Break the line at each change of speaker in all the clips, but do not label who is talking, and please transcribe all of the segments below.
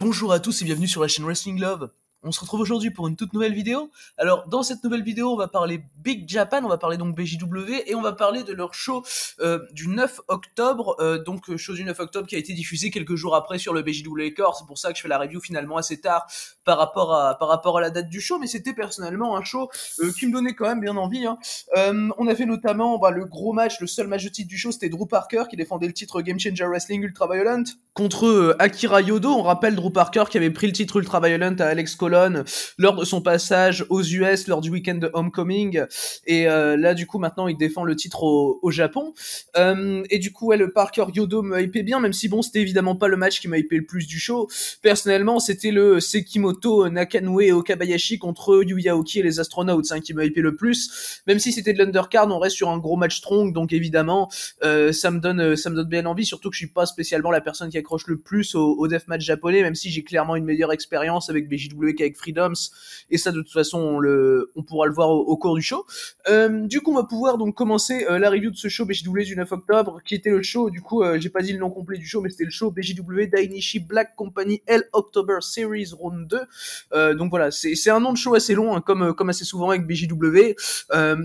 Bonjour à tous et bienvenue sur la chaîne Wrestling Love. On se retrouve aujourd'hui pour une toute nouvelle vidéo. Alors dans cette nouvelle vidéo on va parler Big Japan, on va parler donc BJW et on va parler de leur show du 9 octobre, show du 9 octobre qui a été diffusé quelques jours après sur le BJW Record. C'est pour ça que je fais la review finalement assez tard par rapport à la date du show, mais c'était personnellement un show qui me donnait quand même bien envie. On a fait notamment le gros match, le seul match de titre du show, c'était Drew Parker qui défendait le titre Game Changer Wrestling Ultra Violent contre Akira Yodo. On rappelle Drew Parker qui avait pris le titre Ultra Violent à Alex Colon lors de son passage aux US lors du week-end de Homecoming, et là du coup maintenant il défend le titre au Japon, et du coup le Parker Yodo me hypait bien, même si bon c'était évidemment pas le match qui m'a hypé le plus du show. Personnellement c'était le Sekimoto Nakanoue et Okabayashi contre Yuya Oki et les Astronauts qui m'a hypé le plus, même si c'était de l'undercard. On reste sur un gros match strong, donc évidemment ça me donne bien envie, surtout que je suis pas spécialement la personne qui accroche le plus au deathmatch japonais, même si j'ai clairement une meilleure expérience avec BJW qu'avec Freedoms, et ça de toute façon on pourra le voir au cours du show. Du coup on va pouvoir donc commencer la review de ce show BJW du 9 octobre, qui était le show, du coup j'ai pas dit le nom complet du show, mais c'était le show BJW Dainichi Black Company L October Series Round 2. Donc voilà, c'est un nom de show assez long, comme assez souvent avec BJW.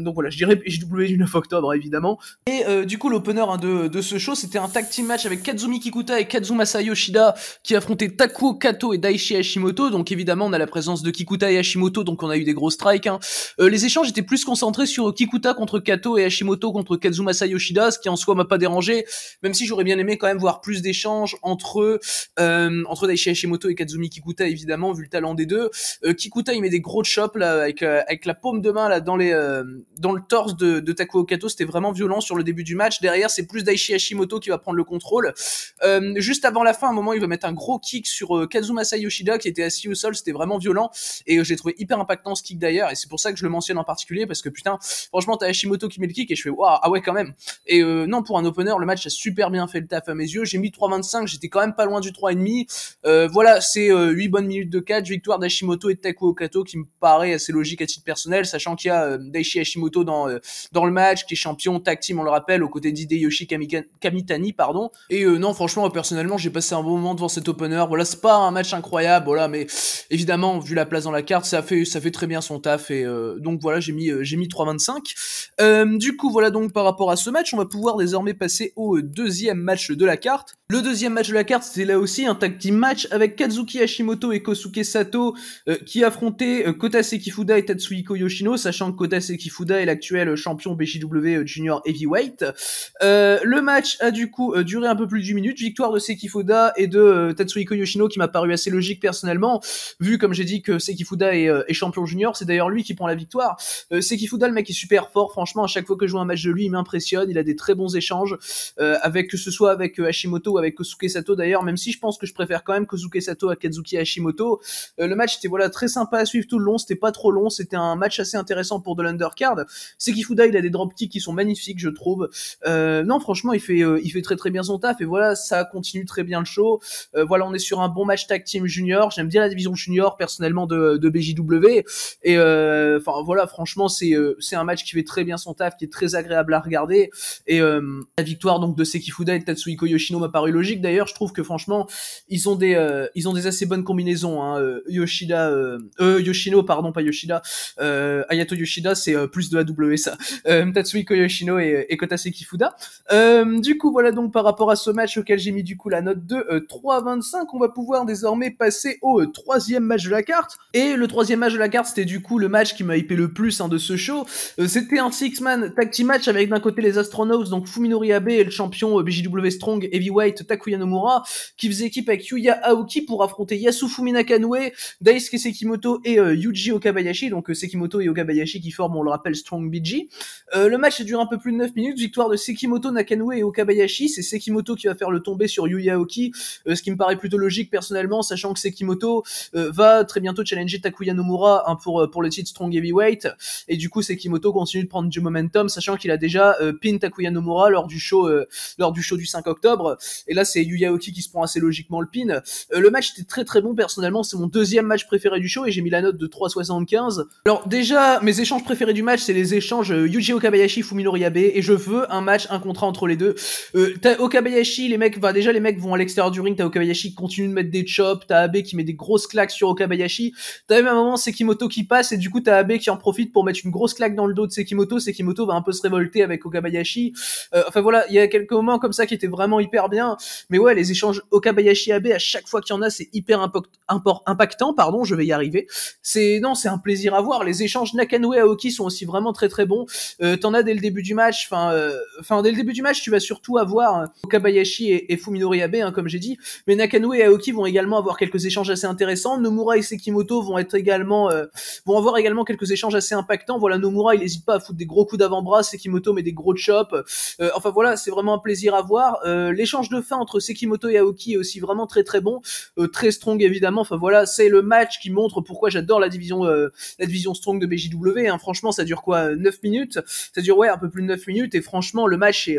Donc voilà, je dirais BJW du 9 octobre évidemment. Et du coup l'opener de ce show, c'était un tag team match avec Kazumi Kikuta et Kazumasa Yoshida qui affrontaient Takuo Kato et Daichi Hashimoto. Donc évidemment on a la présence de Kikuta et Hashimoto, donc on a eu des gros strikes. Les échanges étaient plus concentrés sur Kikuta contre Kato et Hashimoto contre Kazumasa Yoshida, ce qui en soi m'a pas dérangé, même si j'aurais bien aimé quand même voir plus d'échanges entre Daichi Hashimoto et Kazumi Kikuta, évidemment vu le talent des deux. Kikuta il met des gros chops là avec la paume de main là dans le torse de Takuo Kato. C'était vraiment violent sur le début du match. Derrière c'est plus Daichi Hashimoto qui va prendre le contrôle. Juste avant la fin, à un moment il va mettre un gros kick sur Kazumasa Yoshida qui était assis au sol. C'était vraiment violent, et j'ai trouvé hyper impactant ce kick d'ailleurs, et c'est pour ça que je le mentionne en particulier, parce que putain franchement t'as Hashimoto qui met le kick et je fais waouh, ah ouais quand même. Et non, pour un opener le match a super bien fait le taf à mes yeux. J'ai mis 3,25, j'étais quand même pas loin du 3,5. Voilà, c'est 8 bonnes minutes de catch, victoire d'Hashimoto et de Takuo Kato qui me paraît assez logique à titre personnel, sachant qu'il y a Daichi Hashimoto dans le match, qui est champion tag team on le rappelle aux côtés d'Hideyoshi Kamitani pardon. Et non franchement personnellement j'ai passé un bon moment devant cet opener. Voilà, c'est pas un match incroyable, voilà, mais évidemment vu la place dans la carte ça fait très bien son taf, et donc voilà j'ai mis 3,25. Du coup voilà, donc par rapport à ce match on va pouvoir désormais passer au deuxième match de la carte. Le deuxième match de la carte, c'était là aussi un tag team match avec Kazuki Hashimoto et Kosuke Sato qui affrontaient Kota Sekifuda et Tatsuhiko Yoshino, sachant que Kota Sekifuda est l'actuel champion BJW Junior Heavyweight. Le match a du coup duré un peu plus d'1 minute, victoire de Sekifuda et de Tatsuhiko Yoshino, qui m'a paru assez logique personnellement, vu comme j'ai dit que Sekifuda est champion junior. C'est d'ailleurs lui qui prend la victoire. Sekifuda, le mec est super fort, franchement à chaque fois que je vois un match de lui il m'impressionne, il a des très bons échanges que ce soit avec Hashimoto ou avec Kosuke Sato d'ailleurs, même si je pense que je préfère quand même Kosuke Sato à Kazuki Hashimoto. Le match était voilà très sympa à suivre tout le long, c'était pas trop long, c'était un match assez intéressant pour de l'undercard. Sekifuda il a des dropkicks qui sont magnifiques je trouve. Non franchement il fait très très bien son taf, et voilà ça continue très bien le show. Voilà, on est sur un bon match tag team junior, j'aime bien la division junior personnellement de BJW, et enfin voilà franchement c'est un match qui fait très bien son taf, qui est très agréable à regarder, et la victoire donc de Sekifuda et de Tatsuhiko Yoshino m'a paru logique. D'ailleurs je trouve que franchement ils ont des assez bonnes combinaisons, Yoshino pardon, pas Yoshida, Hayato Yoshida c'est plus de AWSA, Tatsuhiko Yoshino et Kota Sekifuda. Du coup voilà, donc par rapport à ce match auquel j'ai mis du coup la note de 3,25, on va pouvoir désormais passer au troisième match de la carte. Et le troisième match de la carte, c'était du coup le match qui m'a hypé le plus de ce show. C'était un six-man tag team match avec d'un côté les Astronauts, donc Fuminori Abe et le champion BJW Strong Heavyweight Takuya Nomura, qui faisait équipe avec Yuya Aoki pour affronter Yasufumi Nakanoue, Daisuke Sekimoto et Yuji Okabayashi, donc Sekimoto et Okabayashi qui forment, on le rappelle, Strong BG. Le match dure un peu plus de 9 minutes, victoire de Sekimoto, Nakanoue et Okabayashi. C'est Sekimoto qui va faire le tomber sur Yuya Aoki, ce qui me paraît plutôt logique personnellement, sachant que Sekimoto va va très bientôt challenger Takuya Nomura, hein, pour le titre Strong Heavyweight, et du coup Sekimoto continue de prendre du momentum, sachant qu'il a déjà pin Takuya Nomura lors du show du 5 octobre, et là c'est Yuya Aoki qui se prend assez logiquement le pin. Le match était très très bon, personnellement c'est mon deuxième match préféré du show, et j'ai mis la note de 3,75. Alors déjà, mes échanges préférés du match, c'est les échanges Yuji Okabayashi, Fuminori Abe, et je veux un match, un contrat entre les deux. T'as Okabayashi, les mecs vont à l'extérieur du ring, t'as Okabayashi qui continue de mettre des chops, t'as Abe qui met des grosses claques sur Okabayashi, t'as même un moment Sekimoto qui passe, et du coup t'as Abe qui en profite pour mettre une grosse claque dans le dos de Sekimoto va un peu se révolter avec Okabayashi. Enfin voilà, il y a quelques moments comme ça qui étaient vraiment hyper bien, mais ouais, les échanges Okabayashi-Abe, à chaque fois qu'il y en a, c'est hyper impactant, pardon, je vais y arriver. C'est un plaisir à voir. Les échanges Nakanoue-Aoki sont aussi vraiment très très bons. T'en as dès le début du match, dès le début du match, tu vas surtout avoir Okabayashi et Fuminori Abe, hein, comme j'ai dit, mais Nakanoue et Aoki vont également avoir quelques échanges assez intéressants. Nomura et Sekimoto vont avoir également quelques échanges assez impactants. Voilà, Nomura, il hésite pas à foutre des gros coups d'avant-bras, Sekimoto met des gros chops. Enfin voilà, c'est vraiment un plaisir à voir. L'échange de fin entre Sekimoto et Aoki est aussi vraiment très très bon, très strong évidemment. Enfin voilà, c'est le match qui montre pourquoi j'adore la division strong de BJW, hein. Franchement, ça dure quoi, 9 minutes? Ça dure un peu plus de 9 minutes, et franchement le match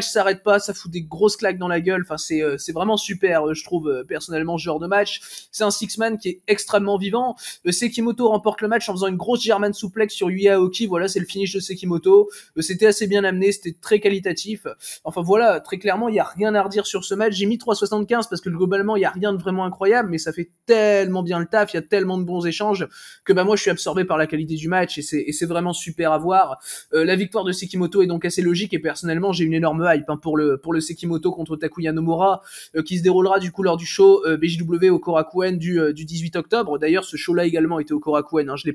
s'arrête pas, ça fout des grosses claques dans la gueule. Enfin c'est vraiment super, je trouve, personnellement, ce genre de match. C'est un six-man qui est extrêmement vivant. Sekimoto remporte le match en faisant une grosse German suplex sur Yuya Aoki. Voilà, c'est le finish de Sekimoto. C'était assez bien amené, c'était très qualitatif. Enfin voilà, très clairement, il y a rien à redire sur ce match. J'ai mis 3,75 parce que globalement, il y a rien de vraiment incroyable, mais ça fait tellement bien le taf, il y a tellement de bons échanges que moi je suis absorbé par la qualité du match, et c'est vraiment super à voir. La victoire de Sekimoto est donc assez logique, et personnellement j'ai une énorme hype, hein, pour le Sekimoto contre Takuya Nomura, qui se déroulera du coup lors du show BJW au Korakuen du 18 octobre. D'ailleurs, ce show là également était au Korakuen, hein, je l'ai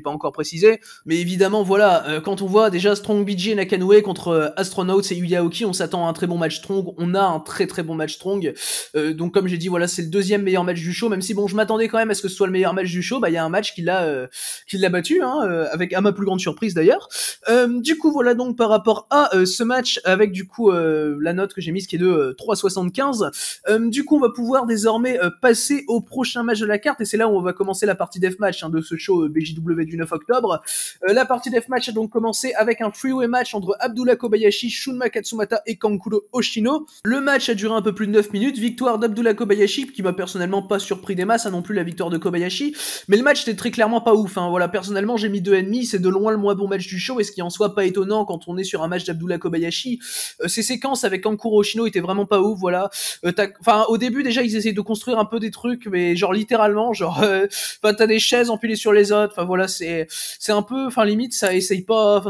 pas encore précisé, mais évidemment voilà, quand on voit déjà Strong BJ et Nakanoue contre Astronauts et Yuya Aoki, on s'attend à un très bon match strong. On a un très très bon match strong, donc comme j'ai dit, voilà, c'est le deuxième meilleur match du show, même si bon, je m'attendais quand même à ce que ce soit le meilleur match du show. Il y a un match qui l'a battu, hein, avec, à ma plus grande surprise d'ailleurs. Du coup voilà, donc par rapport à ce match, avec du coup la note que j'ai mise qui est de 3,75, du coup on va pouvoir désormais passer au prochain match de la carte, et c'est là où on va commencer la partie deathmatch, hein, de ce show BJW du 9 octobre. La partie deathmatch a donc commencé avec un three-way match entre Abdullah Kobayashi, Shunma Katsumata et Kankuro Oshino. Le match a duré un peu plus de 9 minutes, victoire d'Abdullah Kobayashi, qui m'a personnellement pas surpris des masses, hein, non plus la victoire de Kobayashi, mais le match était très clairement pas ouf, hein. Voilà, personnellement j'ai mis 2,5, c'est de loin le moins bon match du show, et ce qui en soit pas étonnant quand on est sur un match d'Abdullah Kobayashi. Ces séquences avec Kankuro Oshino étaient vraiment pas ouf, voilà. Au début déjà ils essayaient de construire un peu des trucs, mais genre littéralement, t'as des chaises empilées sur les autres, enfin voilà, c'est un peu, limite ça essaye pas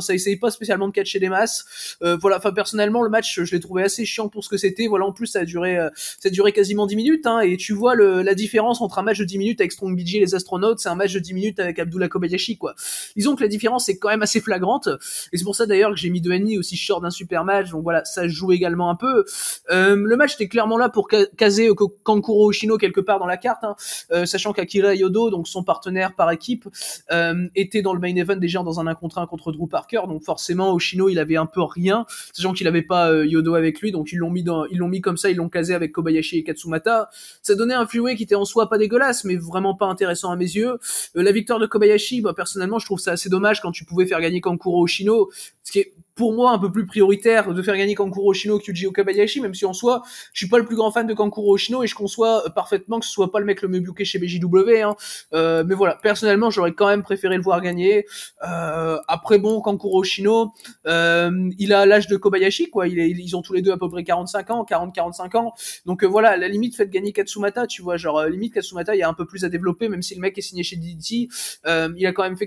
spécialement de catcher des masses. Voilà, personnellement le match je l'ai trouvé assez chiant pour ce que c'était. Voilà, en plus ça a duré quasiment 10 minutes, hein, et tu vois la différence entre un match de 10 minutes avec Strong BJ et les Astronautes, c'est un match de 10 minutes avec Abdullah Kobayashi, quoi. Disons que la différence est quand même assez flagrante, et c'est pour ça d'ailleurs que j'ai mis 2,5, aussi short d'un super match, donc voilà, ça joue également un peu. Le match était clairement là pour caser Kankuro Oshino quelque part dans la carte, hein, sachant qu'Akira Yodo, donc son partenaire par équipe, était dans le main event déjà dans un 1 contre 1 contre Drew Parker, donc forcément Oshino il avait un peu rien, sachant qu'il avait pas Yodo avec lui, donc ils l'ont mis comme ça, ils l'ont casé avec Kobayashi et Katsumata. Ça donnait un freeway qui était en soi pas dégueulasse, mais vraiment pas intéressant à mes yeux. La victoire de Kobayashi, personnellement je trouve ça assez dommage quand tu pouvais faire gagner Kankuro Oshino, ce qui est pour moi un peu plus prioritaire de faire gagner Kankuro Oshino que Yuji Okabayashi, même si en soi je suis pas le plus grand fan de Kankuro Oshino, et je conçois parfaitement que ce soit pas le mec le mieux booké chez BJW, hein. Mais voilà, personnellement j'aurais quand même préféré le voir gagner. Après bon, Kankuro Oshino, il a l'âge de Kobayashi, quoi. Ils ont tous les deux à peu près 45 ans, 45 ans, donc voilà, à la limite faites gagner Katsumata, tu vois, limite Katsumata il y a un peu plus à développer, même si le mec est signé chez DDT. Il a quand même fait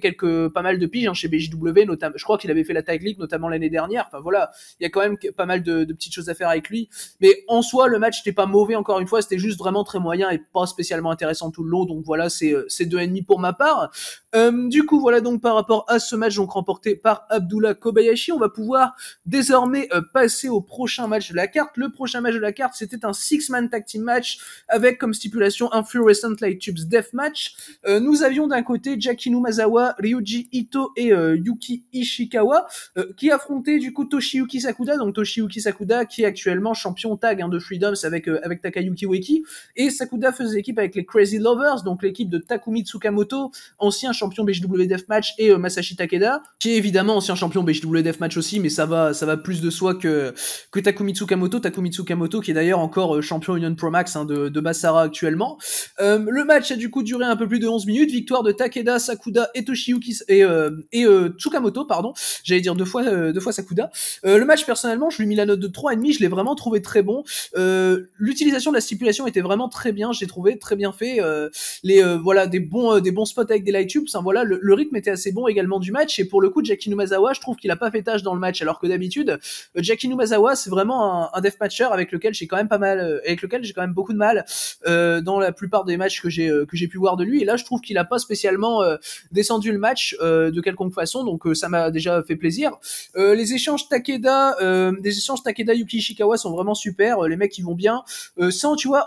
pas mal de piges, hein, chez BJW, notamment, je crois qu'il avait fait la Tag League notamment l'année dernière. Enfin voilà, il y a quand même pas mal de petites choses à faire avec lui, mais en soi le match n'était pas mauvais, encore une fois, c'était juste vraiment très moyen et pas spécialement intéressant tout le long, donc voilà, c'est 2,5 pour ma part. Du coup, voilà donc par rapport à ce match donc remporté par Abdullah Kobayashi, on va pouvoir désormais passer au prochain match de la carte. Le prochain match de la carte, c'était un six-man tag team match avec comme stipulation un Fluorescent Light Tubes Deathmatch. Nous avions d'un côté Jackie Numazawa, Ryuji Ito et Yuki Ishikawa qui affrontaient du coup Toshiyuki Sakuda, donc Toshiyuki Sakuda qui est actuellement champion tag de Freedoms avec Takayuki Ueki, et Sakuda faisait équipe avec les Crazy Lovers, donc l'équipe de Takumi Tsukamoto, ancien champion BJW Deathmatch, et Masashi Takeda, qui est évidemment ancien champion BJW Deathmatch aussi, mais ça va plus de soi que Takumi Tsukamoto qui est d'ailleurs encore champion Union Pro Max de Basara actuellement. Le match a du coup duré un peu plus de 11 minutes, victoire de Takeda, Sakuda et Toshiyuki et Tsukamoto, pardon, j'allais dire deux fois Sakuda. Le match, personnellement, je lui ai mis la note de 3,5, je l'ai vraiment trouvé très bon. L'utilisation de la stipulation était vraiment très bien, j'ai trouvé très bien fait. Voilà, des bons spots avec des light tubes, hein, voilà, le rythme était assez bon également du match, et pour le coup, Jackie Numazawa, je trouve qu'il a pas fait tâche dans le match, alors que d'habitude, Jackie Numazawa, c'est vraiment un deathmatcher avec lequel j'ai quand même beaucoup de mal dans la plupart des matchs que j'ai pu voir de lui, et là je trouve qu'il a pas spécialement descendu le match de quelconque façon, donc ça m'a déjà fait plaisir. Les échanges Takeda Yuki Ishikawa sont vraiment super, les mecs ils vont bien, sans tu vois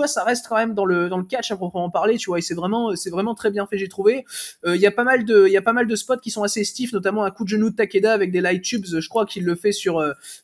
ça reste quand même dans le catch à proprement parler, tu vois, et c'est vraiment très bien fait, j'ai trouvé. Il y a pas mal de spots qui sont assez stiff, notamment un coup de genou de Takeda avec des light tubes, je crois qu'il le fait sur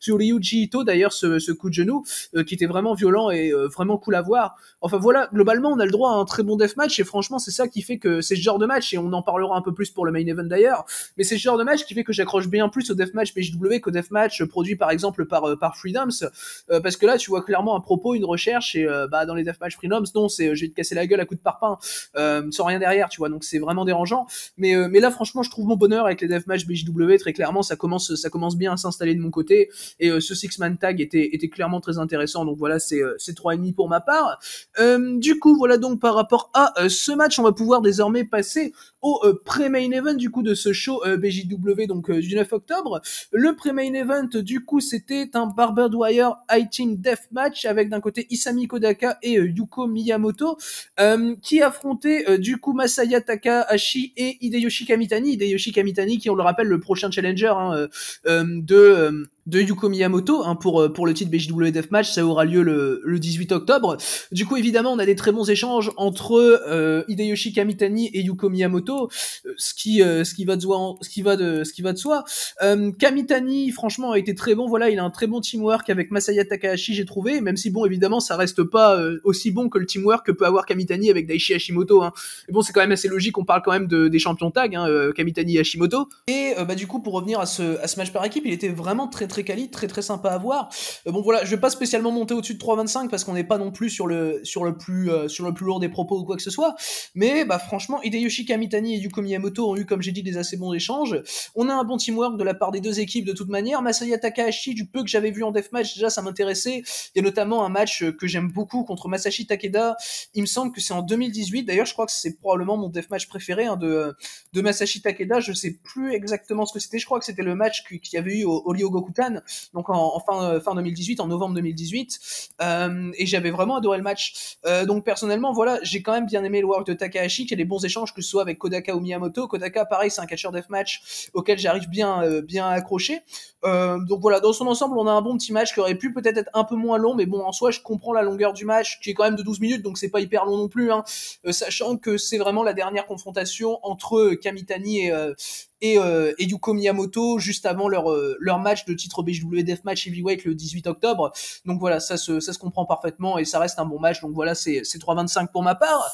Ryuji Ito d'ailleurs, ce coup de genou qui était vraiment violent et vraiment cool à voir. Enfin voilà, globalement on a le droit à un très bon deathmatch, et franchement c'est ça qui fait que c'est ce genre de match, et on en parlera un peu plus pour le main event d'ailleurs, mais c'est ce genre de match qui fait que j'accroche bien plus au deathmatch BJW qu'au deathmatch produit par exemple par Freedoms, parce que là tu vois clairement un propos, une recherche, et dans les deathmatch Freedoms, non, c'est je vais te casser la gueule à coups de parpaing sans rien derrière, tu vois, donc c'est vraiment dérangeant, mais là franchement je trouve mon bonheur avec les deathmatch BJW, très clairement ça commence bien à s'installer de mon côté, et ce six-man tag était clairement très intéressant, donc voilà, c'est 3,5 pour ma part. Du coup voilà donc par rapport à ce match, on va pouvoir désormais passer au pré-main event du coup de ce show BJW donc du 9 octobre. Le pré-main event du coup c'était un Barbed Wire High Team Deathmatch avec d'un côté Isami Kodaka et Yuko Miyamoto qui affrontaient du coup Masaya Takahashi et Hideyoshi Kamitani qui, on le rappelle, le prochain challenger de Yuko Miyamoto pour le titre BJW Deathmatch. Ça aura lieu le 18 octobre. Du coup évidemment on a des très bons échanges entre Hideyoshi Kamitani et Yuko Miyamoto, ce qui va de soi. Kamitani franchement a été très bon, voilà, il a un très bon teamwork avec Masaya Takahashi, j'ai trouvé, même si bon évidemment ça reste pas aussi bon que le teamwork que peut avoir Kamitani avec Daichi Hashimoto, hein. Et bon, c'est quand même assez logique, on parle quand même des champions tag, hein, Kamitani et Hashimoto. Et du coup pour revenir à ce match par équipe, il était vraiment très très quali, très très sympa à voir. Bon voilà, je vais pas spécialement monter au-dessus de 3,25 parce qu'on n'est pas non plus sur le plus lourd des propos ou quoi que ce soit, mais franchement Hideyoshi Kamitani et Yuko Miyamoto ont eu, comme j'ai dit, des assez bons échanges. On a un bon teamwork de la part des deux équipes de toute manière. Masaya Takahashi, du peu que j'avais vu en deathmatch, déjà ça m'intéressait. Il y a notamment un match que j'aime beaucoup contre Masashi Takeda, il me semble que c'est en 2018, d'ailleurs je crois que c'est probablement mon deathmatch préféré, hein, de Masashi Takeda, je sais plus exactement ce que c'était, je crois que c'était le match qu'il y avait eu au Ryogokukan, donc en fin 2018, en novembre 2018, et j'avais vraiment adoré le match. Donc personnellement, voilà, j'ai quand même bien aimé le work de Takahashi, qui a des bons échanges, que ce soit avec Kodaka ou Miyamoto. Kodaka, pareil, c'est un catcher deathmatch auquel j'arrive bien à accrocher. Donc voilà, dans son ensemble, on a un bon petit match qui aurait pu peut-être être un peu moins long, mais bon, en soi, je comprends la longueur du match, qui est quand même de 12 minutes, donc c'est pas hyper long non plus, hein, sachant que c'est vraiment la dernière confrontation entre Kamitani et Yuko Miyamoto juste avant leur match de titre BJW Deathmatch Heavyweight le 18 octobre. Donc voilà, ça se comprend parfaitement et ça reste un bon match. Donc voilà, c'est 3,25 pour ma part.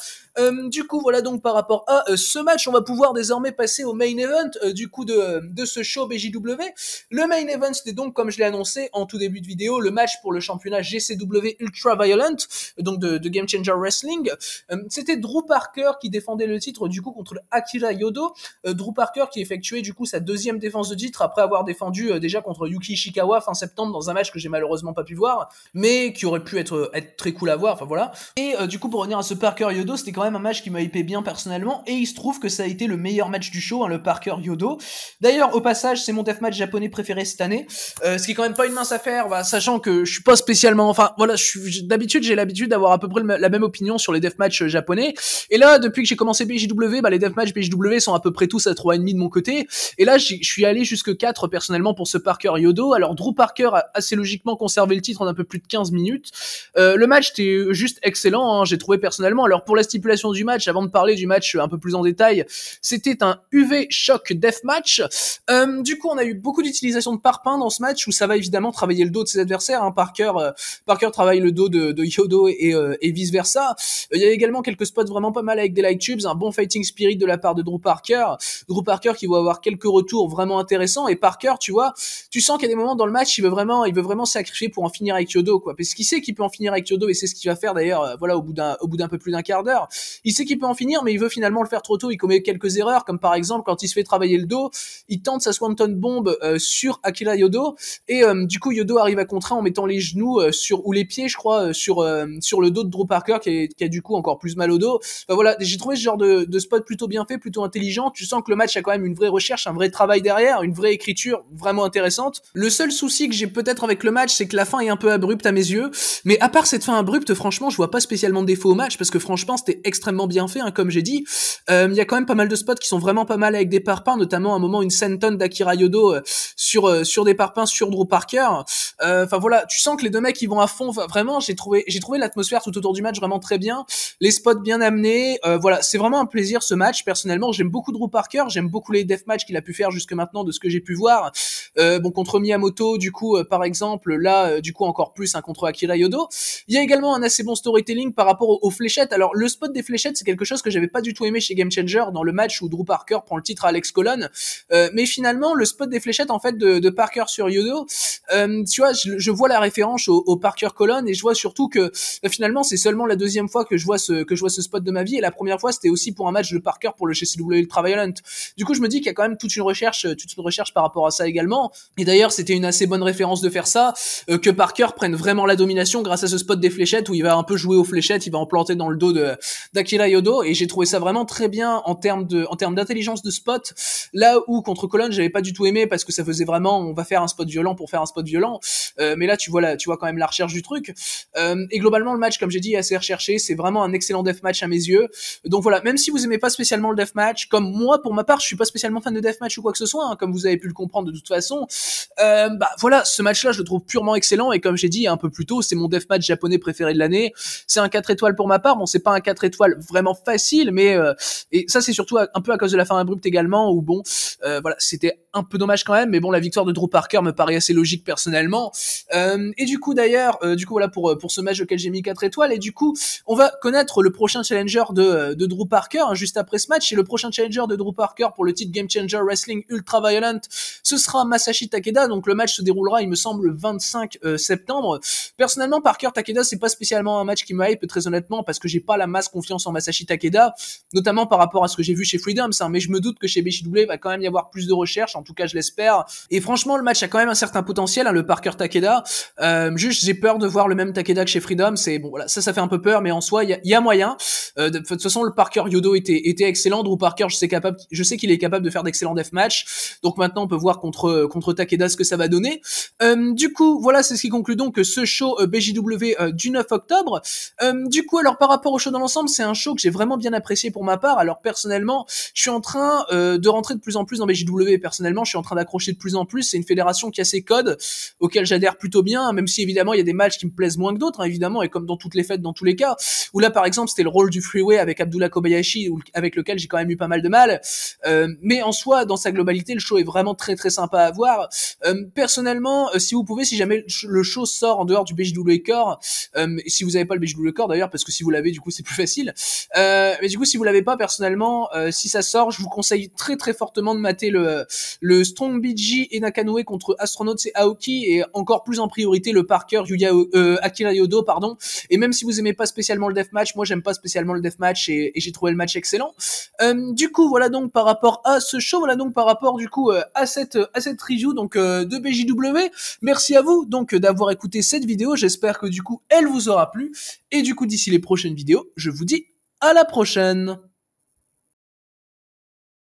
Du coup voilà, donc par rapport à ce match, on va pouvoir désormais passer au main event du coup de ce show BJW. Le main event, c'était donc, comme je l'ai annoncé en tout début de vidéo, le match pour le championnat GCW Ultra Violent, donc de Game Changer Wrestling. C'était Drew Parker qui défendait le titre du coup contre Akira Yodo. Drew Parker qui effectuait du coup sa deuxième défense de titre après avoir défendu déjà contre Yuki Ishikawa fin septembre dans un match que j'ai malheureusement pas pu voir, mais qui aurait pu être très cool à voir. Enfin voilà. Et du coup pour revenir à ce Parker Yodo, c'était quand quand même un match qui m'a hypé bien personnellement, et il se trouve que ça a été le meilleur match du show, hein, le Parker Yodo. D'ailleurs, au passage, c'est mon deathmatch japonais préféré cette année, ce qui est quand même pas une mince affaire, bah, sachant que je suis pas spécialement, enfin voilà, d'habitude j'ai l'habitude d'avoir à peu près la même opinion sur les deathmatchs japonais, et là depuis que j'ai commencé BJW, bah les deathmatchs BJW sont à peu près tous à 3,5 de mon côté, et là je suis allé jusque 4 personnellement pour ce Parker Yodo. Alors Drew Parker a assez logiquement conservé le titre en un peu plus de 15 minutes. Le match était juste excellent, hein, j'ai trouvé personnellement. Alors pour la stipulation du match, avant de parler du match un peu plus en détail, c'était un UV Shock Deathmatch. Du coup, on a eu beaucoup d'utilisation de parpaing dans ce match où ça va évidemment travailler le dos de ses adversaires. Hein. Parker travaille le dos de Yodo et vice versa. Il y a également quelques spots vraiment pas mal avec des light tubes, un bon fighting spirit de la part de Drew Parker. Drew Parker qui va avoir quelques retours vraiment intéressants, et Parker, tu vois, tu sens qu'il y a des moments dans le match, il veut vraiment sacrifier pour en finir avec Yodo, quoi. Parce qu'il sait qu'il peut en finir avec Yodo, et c'est ce qu'il va faire d'ailleurs, voilà, au bout d'un peu plus d'un quart d'heure. Il sait qu'il peut en finir, mais il veut finalement le faire trop tôt. Il commet quelques erreurs, comme par exemple quand il se fait travailler le dos, il tente sa Swanton Bomb sur Akira Yodo, et du coup Yodo arrive à contrer en mettant les genoux ou les pieds, je crois, sur le dos de Drew Parker qui a du coup encore plus mal au dos. Enfin voilà, j'ai trouvé ce genre de spot plutôt bien fait, plutôt intelligent. Tu sens que le match a quand même une vraie recherche, un vrai travail derrière, une vraie écriture vraiment intéressante. Le seul souci que j'ai peut-être avec le match, c'est que la fin est un peu abrupte à mes yeux, mais à part cette fin abrupte, franchement, je vois pas spécialement de défaut au match, parce que franchement, c'était extrêmement bien fait, hein, comme j'ai dit. Il y a quand même pas mal de spots qui sont vraiment pas mal avec des parpaings, notamment à un moment une senton d'Akira Yodo sur des parpaings sur Drew Parker. Enfin voilà, tu sens que les deux mecs ils vont à fond. Enfin, vraiment, j'ai trouvé l'atmosphère tout autour du match vraiment très bien, les spots bien amenés. Voilà, c'est vraiment un plaisir ce match. Personnellement, j'aime beaucoup Drew Parker, j'aime beaucoup les deathmatchs qu'il a pu faire jusque maintenant de ce que j'ai pu voir. Bon, contre Miyamoto, du coup, par exemple, là, du coup encore plus, hein, contre Akira Yodo. Il y a également un assez bon storytelling par rapport aux fléchettes. Alors le spot des fléchettes, c'est quelque chose que j'avais pas du tout aimé chez Game Changer dans le match où Drew Parker prend le titre à Alex Colon. Mais finalement, le spot des fléchettes en fait de Parker sur Yodo, tu vois, je vois la référence au Parker Colon, et je vois surtout que finalement c'est seulement la deuxième fois que je vois ce spot de ma vie, et la première fois c'était aussi pour un match de Parker pour le GCW Ultra Violent. Du coup, je me dis qu'il y a quand même toute une recherche par rapport à ça également. Et d'ailleurs, c'était une assez bonne référence de faire ça, que Parker prenne vraiment la domination grâce à ce spot des fléchettes où il va un peu jouer aux fléchettes, il va en planter dans le dos d'Akira Yodo, et j'ai trouvé ça vraiment très bien en termes d'intelligence de spot, là où contre Colon j'avais pas du tout aimé parce que ça faisait vraiment on va faire un spot violent pour faire un spot violent, mais là tu vois quand même la recherche du truc, et globalement le match, comme j'ai dit, est assez recherché, c'est vraiment un excellent deathmatch à mes yeux. Donc voilà, même si vous aimez pas spécialement le deathmatch, comme moi pour ma part je suis pas spécialement fan de deathmatch ou quoi que ce soit, hein, comme vous avez pu le comprendre de toute façon, bah voilà, ce match là je le trouve purement excellent, et comme j'ai dit un peu plus tôt, c'est mon deathmatch japonais préféré de l'année. C'est un 4 étoiles pour ma part. Bon, c'est pas un 4 étoiles vraiment facile, mais et ça c'est surtout un peu à cause de la fin abrupte également, où bon, voilà, c'était un peu dommage quand même, mais bon, la victoire de Drew Parker me paraît assez logique personnellement. Et du coup d'ailleurs, voilà pour ce match auquel j'ai mis 4 étoiles, et du coup on va connaître le prochain challenger de Drew Parker, hein, juste après ce match. Et le prochain challenger de Drew Parker pour le titre Game Changer Wrestling Ultra Violent, ce sera Masashi Takeda. Donc le match se déroulera, il me semble, le 25 septembre. Personnellement, Parker Takeda, c'est pas spécialement un match qui me hype, très honnêtement, parce que j'ai pas la masse confiance en Masashi Takeda, notamment par rapport à ce que j'ai vu chez Freedoms, hein, mais je me doute que chez BJW va quand même y avoir plus de recherche, en tout cas je l'espère. Et franchement, le match a quand même un certain potentiel, hein, le Parker Takeda. Juste, j'ai peur de voir le même Takeda que chez Freedoms, c'est bon, voilà, ça fait un peu peur, mais en soi, il y a moyen. De toute façon, le Parker Yodo était excellent. Drew Parker, je sais qu'il est capable de faire d'excellents deathmatch. Donc maintenant, on peut voir contre Takeda ce que ça va donner. Du coup, voilà, c'est ce qui conclut donc ce show BJW du 9 octobre. Du coup, alors par rapport au show dans l'ensemble, c'est un show que j'ai vraiment bien apprécié pour ma part. Alors personnellement, je suis en train de rentrer de plus en plus dans BJW. Personnellement, je suis en train d'accrocher de plus en plus. C'est une fédération qui a ses codes auxquels j'adhère plutôt bien, même si évidemment il y a des matchs qui me plaisent moins que d'autres, hein, évidemment, et comme dans toutes les fêtes, dans tous les cas. Où là, par exemple, c'était le rôle du Freeway avec Abdullah Kobayashi, avec lequel j'ai quand même eu pas mal de mal. Mais en soi, dans sa globalité, le show est vraiment très très sympa à voir. Personnellement, si vous pouvez, si jamais le show sort en dehors du BJW Core, si vous avez pas le BJW Core d'ailleurs, parce que si vous l'avez, du coup, c'est plus facile. Mais du coup, si vous l'avez pas, personnellement, si ça sort, je vous conseille très très fortement de mater le Strong BG et Nakanoe contre Astronauts et Aoki, et encore plus en priorité le Parker Akira Yodo, pardon. Et même si vous aimez pas spécialement le deathmatch, moi j'aime pas spécialement le deathmatch, et j'ai trouvé le match excellent. Du coup, voilà donc par rapport à ce show, voilà donc par rapport du coup à cette review donc de BJW. Merci à vous donc d'avoir écouté cette vidéo. J'espère que du coup elle vous aura plu, et du coup d'ici les prochaines vidéos, je vous dis à la prochaine.